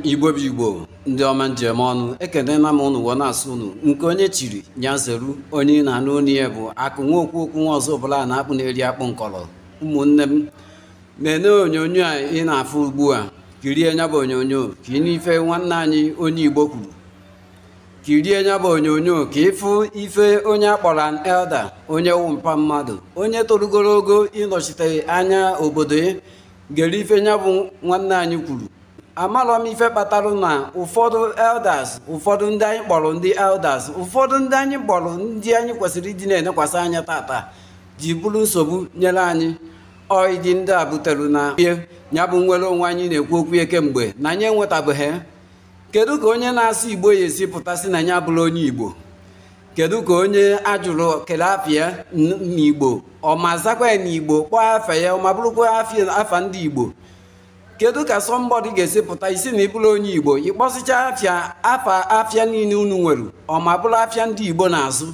Igbo bụ Igbo ndị ọma njem ọnụ ekene na m unu na asụ unu nke onye chiri nyazeru onye na-anụ onu ya bụ akụ nwa okwu okwu nwa ọzọ ọbụla na-akpụ na-eri akpụ nkọrọ ụmụnne m na-ene onyonyo a ị na-afụ ugbu a kirie nya bụ onyonyo ka ị n'ife nwanne anyị onye Igbo kwuru kirie nya bụ onyonyo ka ịfụ ife onye akpọrọ an elder onye wụmpa mmadụ onye torugoro ogo ịnọchite anya obodo ya gere ife nya bụ nwanne anyị kwuru. Amalọ m ife kpatara na ụfọdụ elders ụfọdụ ndị anyị kpọrọ ndị elders ụfọdụ ndị anyị kpọrọ ndị anyị kwesịrị ịdị na-enekwasị anya tata ji bụrụ nsogbu nyere anyị ọịdị ndị a butere na ya bụ nwere onwe anyị na-ekwu okwu ya kemgbe na anyị enwetabeghị. Kedu ka onye na-asụ Igbo ya esi pụtasị na ya bụrụ onye Igbo? Kedu ka onye ajụrụ kele afịa n'Igbo ọ ma zakwa ya n'Igbo kpọọ afa ya ọ ma bụrụkwa afa ndị Igbo? Kedu ka somebody ga-esi pụta isi na ịbụrụ onye Igbo ịkpọsịcha afịa niile unu nwere ọ ma bụrụ afịa ndị Igbo na-azụ?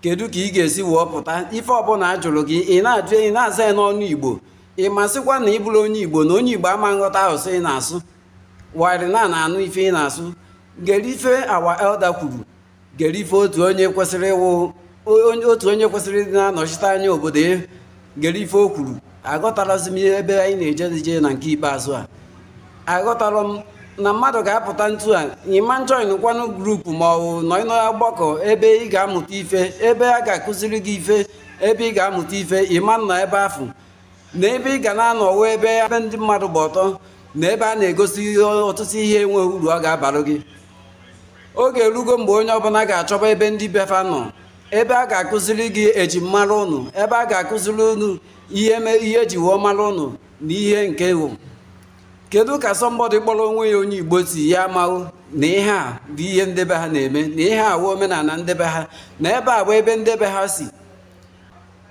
Kedu ka ị ga-esi wee pụta ife ọbụla ajụrụ gị ị na-ajụ ị na-aza ya n'ọnụ Igbo ị masịkwa na ịbụrụ onye Igbo na onye Igbo ama nghọta asụsụ ị na-asụ warị na-anụ ife ị na-asụ? Gere ife awa elder kwuru, gere ife otu onye kwesịrị ịdị na-anọchite anya obodo ya, gere ife o kwuru. Aghọtarazi m ebe anyị na-eje na nke ikpeazụ a. Aghọtara m na mmadụ ga-apụta ntu a ịma join kwanụ grupu ma ọ bụ nọ n'ọgbakọ ebe ị ga-amụta ife, ebe a ga-akụziri gị ife, ebe ị ga-amụta ife ịma nọ ebe afụ na ebe ị ga na-anọwa ebe ndị mmadụ gba ọtọ na ebe a na-egosi ọtụtụ ihe enweghị uru ọ ga-abara gị. Oge erugo mgbe onye ọbụla ga-achọba ebe ndị Biafra nọ, ebe a ga-akụziri gị ejimara ụnụ, ebe a ga-akụziri unu ihe eji wụọ mara ụnụ na ihe nke wụ. Kedu ka sọmbọdụ kpọrọ onwe ya onye Igbo si ya amaghụ na ihe a bụ ihe ndebe ha na-eme, na ihe a wụ omenala ndebe ha, na ebe a bụ ebe ndebe ha si?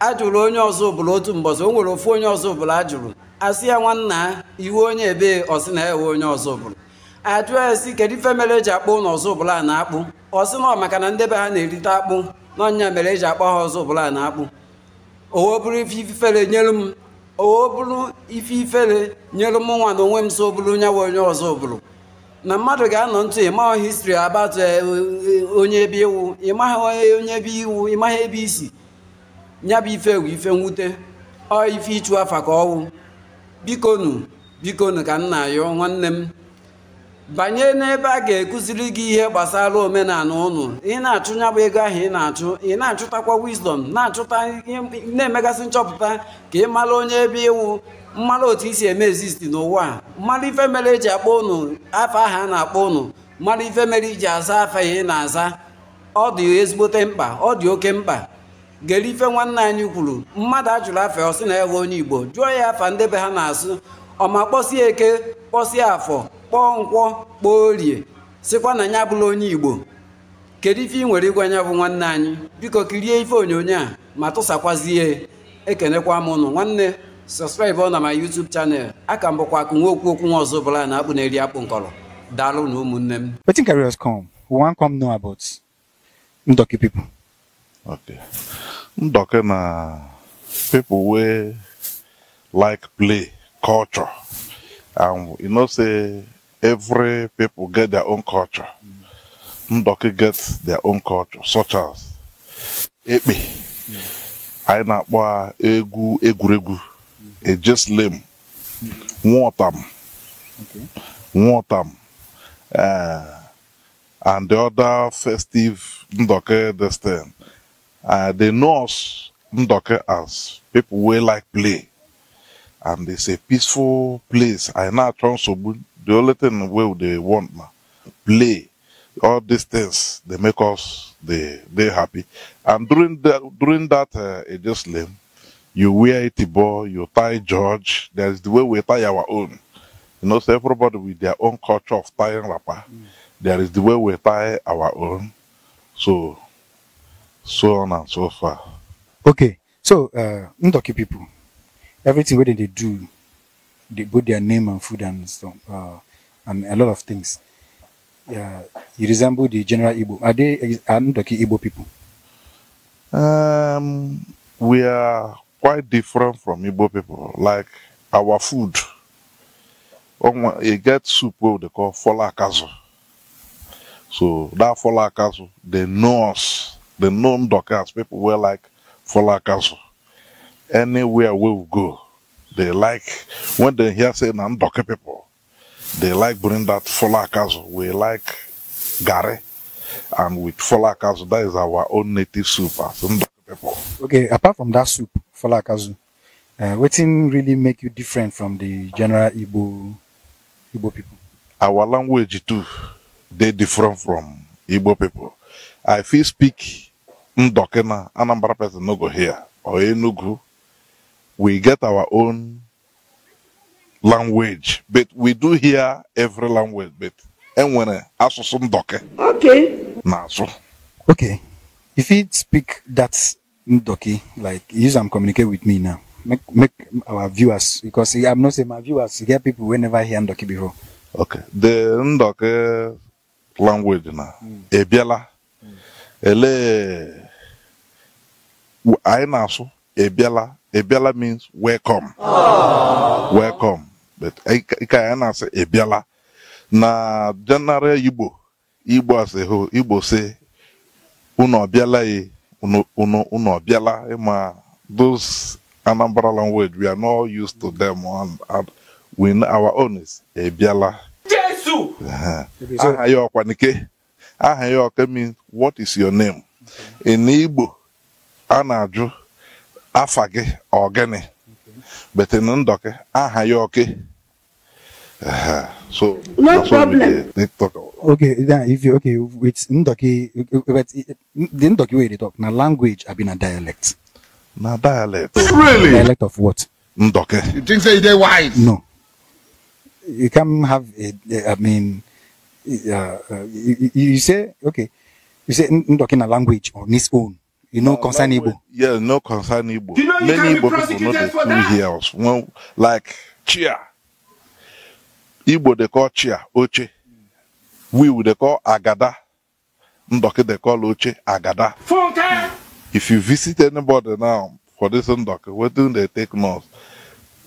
Ajụrụ onye ọzọ ọbụla otu mbọsị, o nwere ofu onye ọzọ ọbụla ajụrụ asị ya nwanna iwe onye ebe ọsị na ewe onye ọzọ ọbụla ajụ ya si kedu ife mere eji akpọ ụlọ ọzọ ọbụla na-akpụ? Ọsị na maka na ndebe ha na-erite akpụ n'ọnya mere eji akpọ ha ọzọ ọbụla na-akpụ. Owo bụrụ ife ifere nyere m nwa na onwe m so bụrụ nya nwe onye ọzọ bụrụ na mmadụ ga-anọ ntụ ịma histri abatụ onye ebe iwu ịmaghị onye ebe iwu ịmaghị ebe isi nya bụ ife ewu ife mwute ọ ife ịchụ afa ka ọwụ. Bikonu ka nna ya nwanne m banye n'ebe a ga-ekụziri gị ihe gbasara omenala ụnụ. Ị na-achụ nya bụ ego ahụ ị na-achụ, ị na-achụtakwa wisdom, na-achụta na-emegasị nchọpụta ka ị mara onye ebe iwu, mara otu isi eme exist n'ụwa a, mara ife mere eji akpọ ụnụ afa ahụ a na-akpọ ụnụ, mara ife mere iji aza afa ya ị na-aza. Ọ dị ezigbote mkpa, ọ dị oke mkpa. Gere ife nwanne anyị kwuru, mmadụ ajụrụ afa ọ sị na ewe onye Igbo, jụọ ya afa ndebe ha na-asụ, ọma kpọsie eke kpọsie afọ kpọọ nkwọ kpọọ orie sịkwa na ya bụrụ onye Igbo. Kedu ife ị nwere ịgwa ya bụ nwanne anyị? Biko kirie ife onyonyo a ma tụsakwazie. Ekenekwa m ụnụ nwanne, subscribe na my YouTube channel. Aka m bụkwa akụ nwa okwu nwa ọzọ bụla na-akpụ na-eri akpụ nkọrọ. Daalụ na ụmụnne m. Wetin carry us come? We wan come know about Ndoki people. Okay. Ndoki na people wey like play culture, and you know say every people get their own culture. Ndoki gets their own culture, such as Ekpa, anyị na-akpọ egwuregwu, ejeslem, nwotam, and the other festive Ndoki this thing. They know us Ndoki as people wey like play, and it's a peaceful place. I now try so the only thing we they want now play. All these things they make us they happy. And during that just lame, you wear itibo, you tie George. There's the way we tie our own. You know, so everybody with their own culture of tying wrapper. There is the way we tie our own. So on and so far. Okay, so Ndoki people, everything what they do, they put their name and food and stuff, and a lot of things. Yeah, you resemble the general Igbo. Are they Ndoki Igbo people? We are quite different from Igbo people. Like our food, You get soup what they call fola kazu. So that fola kazu, they know us. They know Ndokas. People were like fola kazu. Anywhere we go, they like when they hear say Ndoke people, they like bring that fola kazu. We like gare, and with fola kazu, that is our own native soup as Ndoke people. Okay, apart from that soup, fola kazu, what thing really make you different from the general Igbo people? Our language too, they different from Igbo people. If you speak Ndoke na Anambra person no go here or Enugu, we get our own language, but we do hear every language. But and when asusu Ndoke, okay, na so. Okay, if you speak that Ndoke, like use and communicate with me now. Make our viewers, because I'm not saying my viewers, you get people who never hear Ndoke before. Okay, the Ndoke language now, Ebiala, ele, I naso Ebiala. Ebiala means welcome. Welcome. But I can say Ebiala. Na general Igbo as a whole, Igbo say uno Ebiala uno Ebiala. Ema those Anambra language, we are not used to them, and we know our own is Ebiala. Jesus. Ahayoke means what is your name? In Igbo, Anaju. Afage organi, but in Ndoke, Ahayoke. So no problem. Okay, then if you with Ndoke, but the Ndoke way they talk now language have been a dialect. Now dialect. Really? Dialect of what? Ndoke. You think say they wise? No. You can have I mean, you say okay, you say Ndoke na language on its own. You know, concern Igbo. Yeah, no concern Igbo. You know, many Igbo people know for the two here. Well, like chia. Igbo they call chia, Uche. We would they call agada. Ndoke they call Uche, agada. If you visit anybody now for this Ndoke, what do they take notes?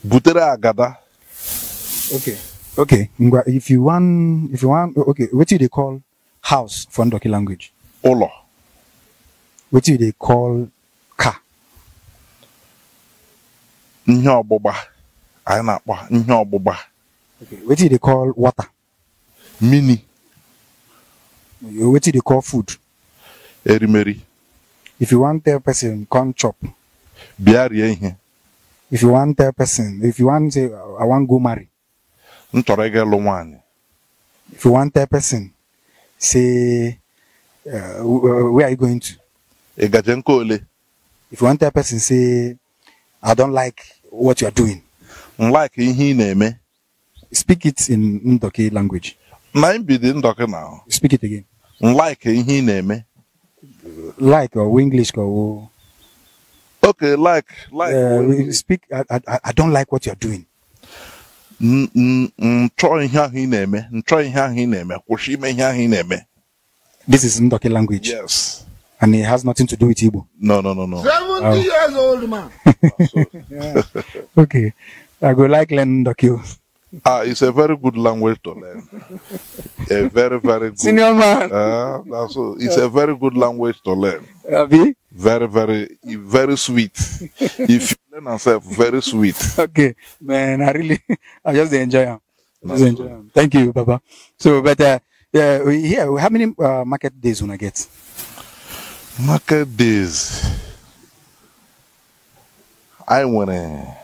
Butere agada. Okay. Okay. If you want, okay, what do they call house for Ndoke language? Olo. What do they call car? Nyoboba. I not Nyoboba. Okay. What do they call water? Mini. What do they call food? Erimeri. If you want a person, come chop. Biari. If you want a person, if you want say I want go marry. If you want a person, say where are you going to? If you want a person say, I don't like what you are doing. Like speak it in Ndoke language. Now. Speak it again. Like like or English or okay, like speak. I don't like what you are doing. This is Ndoke language. Yes. And it has nothing to do with Igbo. No. 70 years old man. Yeah. Okay. I go like learn Ndoke. It's a very good language to learn. A very, very good. Senior man. It's a very good language to learn. Very, very sweet. If you learn yourself, very sweet. Okay, man. I just enjoy them. Thank you, Baba. So, but here, how many market days when I get? Market days. I wanna.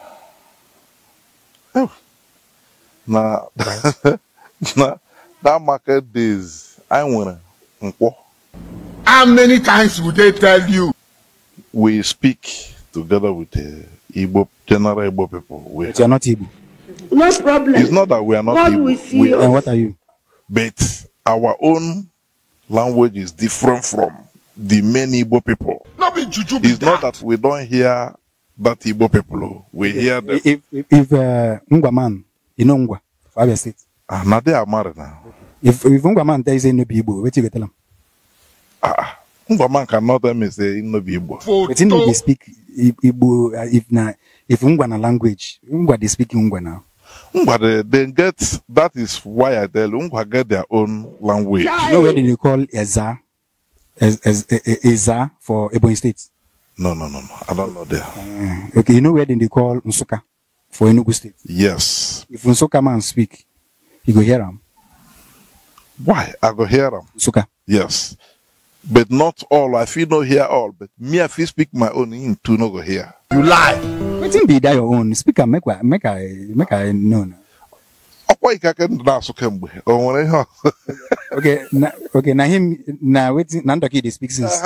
Now, that market days, I wanna. How many times would they tell you? We speak together with the Igbo, general Igbo people. But you're not Igbo. No problem. It's not that we are not Igbo. And what are you? But our own language is different from the many Igbo people. It's not that we don't hear that Igbo people. We hear them. If Ngwa man, you know Ngwa, for Abia State. Now they are married now. If Ngwa man there is no Igbo, what you tell them? Ngwa man cannot tell me say no Igbo. But they speak Igbo. If Ngwa na language, Ngwa they speak Ngwa now. They get, that is why I tell you, get their own language. You know where they call Eza? Eza for Ebony State? No. I don't know there. Okay, you know where they call Nsuka for Enugu State? Yes. If Nsuka man speak, you go hear him. Why? I go hear them. Nsuka. Yes. But not all. I feel no hear all. But me, I feel speak my own in to no go hear. You lie. Wetin be that your own? Speaker make I know. Okay, Now him now waiting Nandoki they speak since.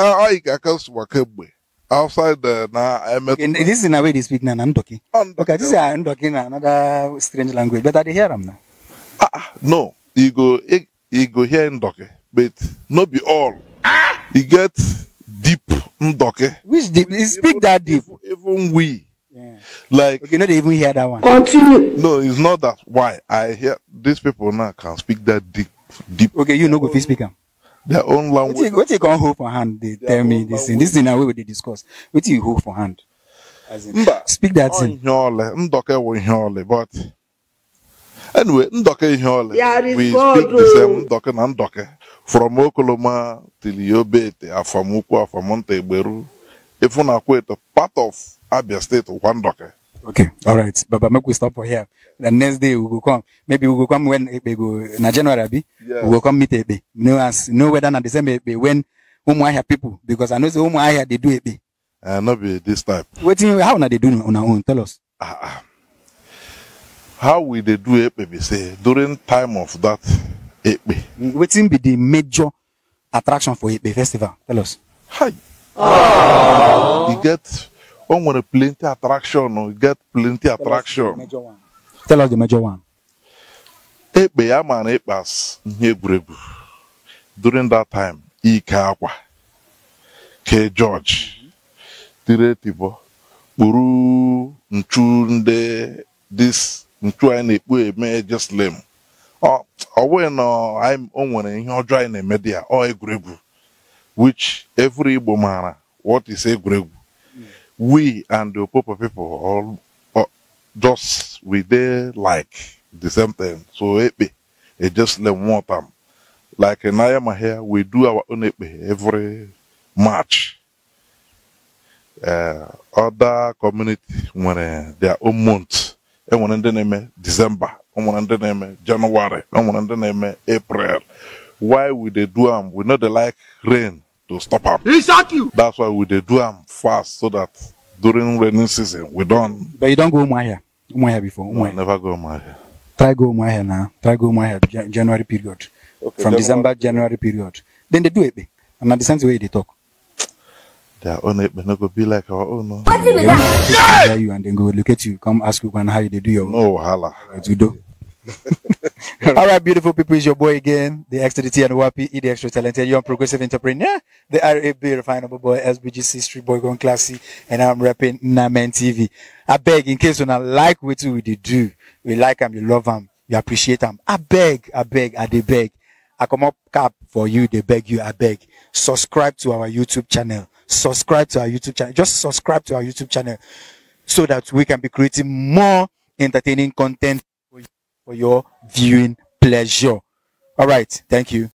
Outside I met. This is in a way they speak now Nandoki. Okay, this is Nandoki another strange language, but I hear them now. No, you go hear Ndoke, but not be all. You get deep Ndoke. Which deep? You speak that deep. Even we. Yeah. Like you know they even hear that one. Continue. No, it's not that. Why I hear these people now can speak that deep. Okay, you know go speak them. Their own language. What you can hold for hand? They tell me this thing. This is in a way they discuss. What you hold for hand? As in, speak that thing. Ndoke will hear, but anyway, Ndoke hear. We God, speak the same Ndoke and Ndoke from Okoloma till Yobete, Afamuku, Afamonte, Beru. If we are part of Abia State, one Ndoke. Okay, all right. But make we stop for here. The next day we will come. Maybe we will come when we go in January. Yes. We will come meet Ekpa. No whether not the same Ekpa when I hear people, because I know the I hear they do Ekpa. Not be this type. How na they do on our own? Tell us. How will they do Ekpa? Say during time of that Ekpa. Waiting be the major attraction for Ekpa festival. Tell us. Hi. You get. Want plenty attraction, or get plenty attraction. Tell us the major one. During that time, Ikakwa, K. George, Tiretibo, Uru, Nchunde, this Nchuane, may just lame. Or when I'm on in dry in the media or a grebu, which every bomana, what is a grebu? We and the Popo people all just we there like the same thing. So it just let one time. Like in Ayama here, we do our own every March. Other community when their own month. And when they name December, and when they name January, and when they name April. Why would they do them? We know they like rain to stop up. That's why we do them fast so that during rainy season we don't. But you don't go Umuahia before. No, I never go Umuahia. Try go Umuahia now. Try go Umuahia January period. Okay, from December, January period. Then they do it. And at the same way they talk. Their own it may not go be like our own. No. They you and then go look at you, come ask you how they do your own. No, hala. You do. All right, beautiful people, it's your boy again, the X to the T and the YP, the extra talented young progressive entrepreneur, the RAB refinable boy, SBGC street boy gone classy, and I'm rapping Namen TV. I beg, in case you not like what we do, we like them, you love them, you appreciate them. I beg, I dey beg. I come up cap for you, they beg you, I beg. Subscribe to our YouTube channel. Subscribe to our YouTube channel. Just subscribe to our YouTube channel so that we can be creating more entertaining content for your viewing pleasure. All right. Thank you.